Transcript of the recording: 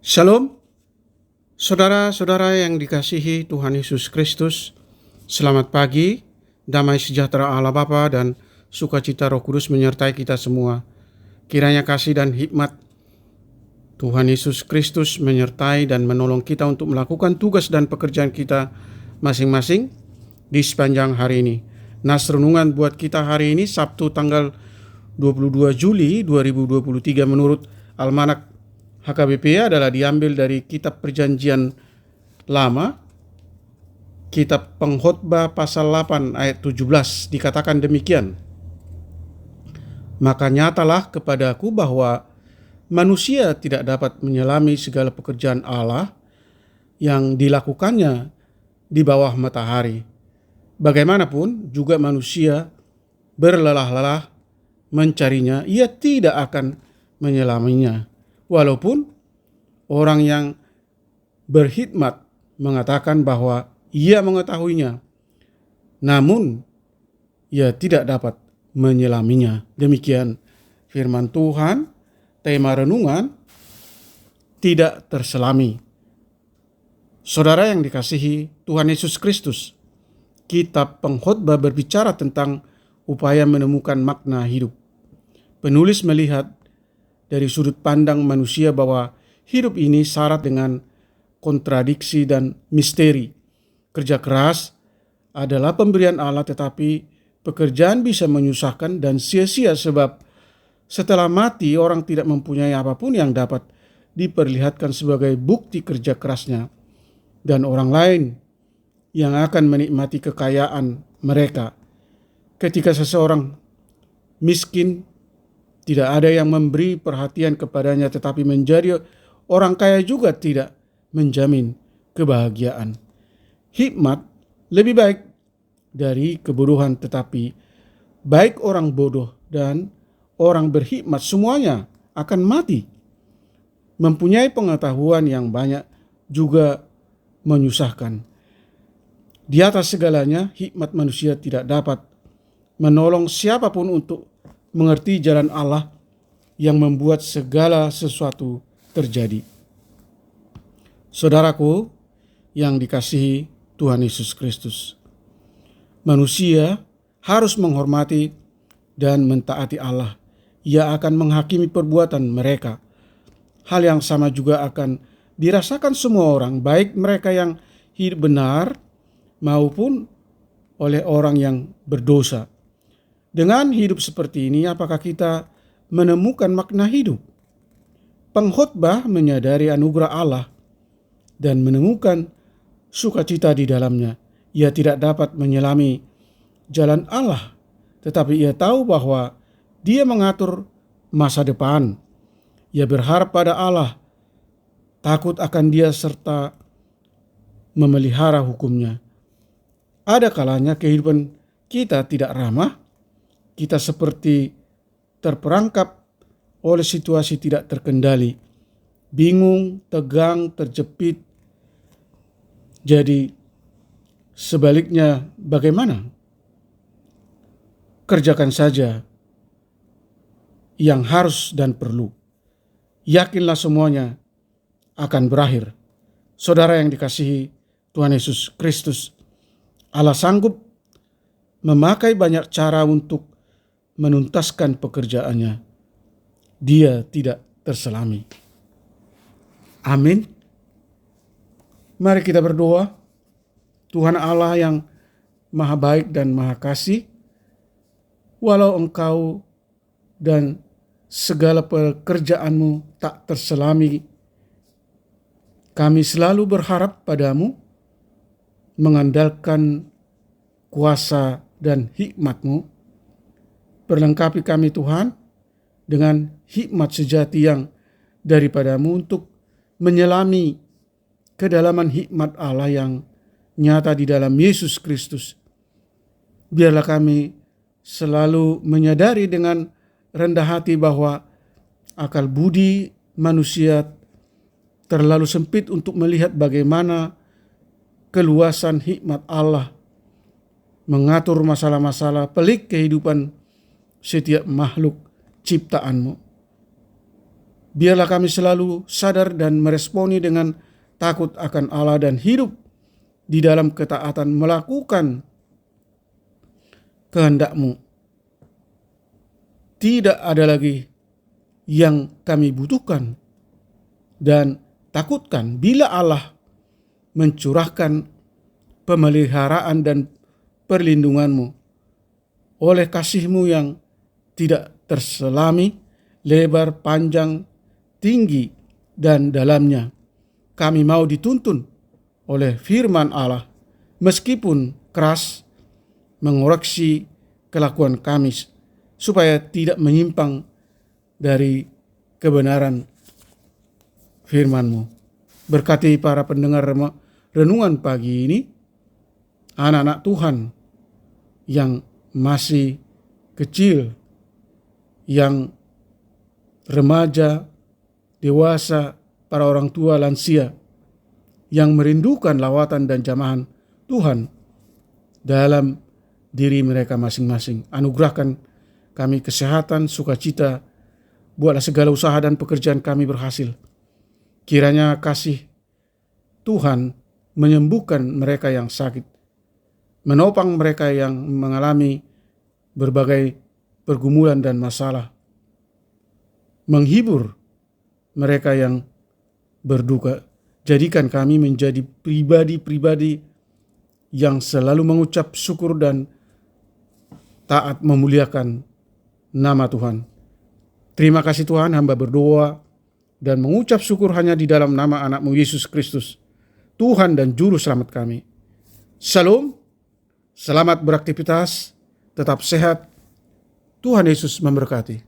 Shalom, saudara-saudara yang dikasihi Tuhan Yesus Kristus. Selamat pagi, damai sejahtera Allah Bapa dan sukacita Roh Kudus menyertai kita semua. Kiranya kasih dan hikmat Tuhan Yesus Kristus menyertai dan menolong kita untuk melakukan tugas dan pekerjaan kita masing-masing di sepanjang hari ini. Nas renungan buat kita hari ini Sabtu tanggal 22 Juli 2023 menurut Almanak HKBP adalah diambil dari Kitab Perjanjian Lama, Kitab Pengkhotbah pasal 8 ayat 17, dikatakan demikian. Maka nyatalah kepadaku bahwa manusia tidak dapat menyelami segala pekerjaan Allah yang dilakukannya di bawah matahari. Bagaimanapun juga manusia berlelah-lelah mencarinya, ia tidak akan menyelaminya. Walaupun orang yang berhikmat mengatakan bahwa ia mengetahuinya, namun ia tidak dapat menyelaminya. Demikian firman Tuhan. Tema renungan, tidak terselami. Saudara yang dikasihi Tuhan Yesus Kristus, Kitab Pengkhotbah berbicara tentang upaya menemukan makna hidup. Penulis melihat dari sudut pandang manusia bahwa hidup ini syarat dengan kontradiksi dan misteri. Kerja keras adalah pemberian Allah, tetapi pekerjaan bisa menyusahkan dan sia-sia sebab setelah mati orang tidak mempunyai apapun yang dapat diperlihatkan sebagai bukti kerja kerasnya, dan orang lain yang akan menikmati kekayaan mereka. Ketika seseorang miskin, tidak ada yang memberi perhatian kepadanya, tetapi menjadi orang kaya juga tidak menjamin kebahagiaan. Hikmat lebih baik dari kebodohan, tetapi baik orang bodoh dan orang berhikmat semuanya akan mati. Mempunyai pengetahuan yang banyak juga menyusahkan. Di atas segalanya, hikmat manusia tidak dapat menolong siapapun untuk mengerti jalan Allah yang membuat segala sesuatu terjadi. Saudaraku yang dikasihi Tuhan Yesus Kristus, manusia harus menghormati dan mentaati Allah. Ia akan menghakimi perbuatan mereka. Hal yang sama juga akan dirasakan semua orang, baik mereka yang hidup benar maupun oleh orang yang berdosa. Dengan hidup seperti ini, apakah kita menemukan makna hidup? Pengkhotbah menyadari anugerah Allah dan menemukan sukacita di dalamnya. Ia tidak dapat menyelami jalan Allah, tetapi ia tahu bahwa Dia mengatur masa depan. Ia berharap pada Allah, takut akan Dia serta memelihara hukum-Nya. Ada kalanya kehidupan kita tidak ramah. Kita seperti terperangkap oleh situasi tidak terkendali, bingung, tegang, terjepit. Jadi sebaliknya bagaimana? Kerjakan saja yang harus dan perlu. Yakinlah semuanya akan berakhir. Saudara yang dikasihi Tuhan Yesus Kristus, Allah sanggup memakai banyak cara untuk menuntaskan pekerjaannya. Dia tidak terselami. Amin. Mari kita berdoa. Tuhan Allah yang maha baik dan maha kasih, walau Engkau dan segala pekerjaanmu tak terselami, kami selalu berharap padamu, mengandalkan kuasa dan hikmat-Mu. Perlengkapi kami Tuhan dengan hikmat sejati yang daripadamu untuk menyelami kedalaman hikmat Allah yang nyata di dalam Yesus Kristus. Biarlah kami selalu menyadari dengan rendah hati bahwa akal budi manusia terlalu sempit untuk melihat bagaimana keluasan hikmat Allah mengatur masalah-masalah pelik kehidupan setiap makhluk ciptaan-Mu. Biarlah kami selalu sadar dan meresponi dengan takut akan Allah dan hidup di dalam ketaatan melakukan kehendak-Mu. Tidak ada lagi yang kami butuhkan dan takutkan bila Allah mencurahkan pemeliharaan dan perlindungan-Mu oleh kasih-Mu yang tidak terselami, lebar, panjang, tinggi, dan dalamnya. Kami mau dituntun oleh firman Allah, meskipun keras, mengoreksi kelakuan kami, supaya tidak menyimpang dari kebenaran firman-Mu. Berkati para pendengar renungan pagi ini, anak-anak Tuhan yang masih kecil, yang remaja, dewasa, para orang tua, lansia, yang merindukan lawatan dan jamahan Tuhan dalam diri mereka masing-masing. Anugerahkan kami kesehatan, sukacita, buatlah segala usaha dan pekerjaan kami berhasil. Kiranya kasih Tuhan menyembuhkan mereka yang sakit, menopang mereka yang mengalami berbagai pergumulan dan masalah, menghibur mereka yang berduka. Jadikan kami menjadi pribadi-pribadi yang selalu mengucap syukur dan taat memuliakan nama Tuhan. Terima kasih Tuhan, hamba berdoa dan mengucap syukur hanya di dalam nama anak-Mu Yesus Kristus, Tuhan dan Juru Selamat kami. Shalom, selamat beraktivitas, tetap sehat, Tuhan Yesus memberkati.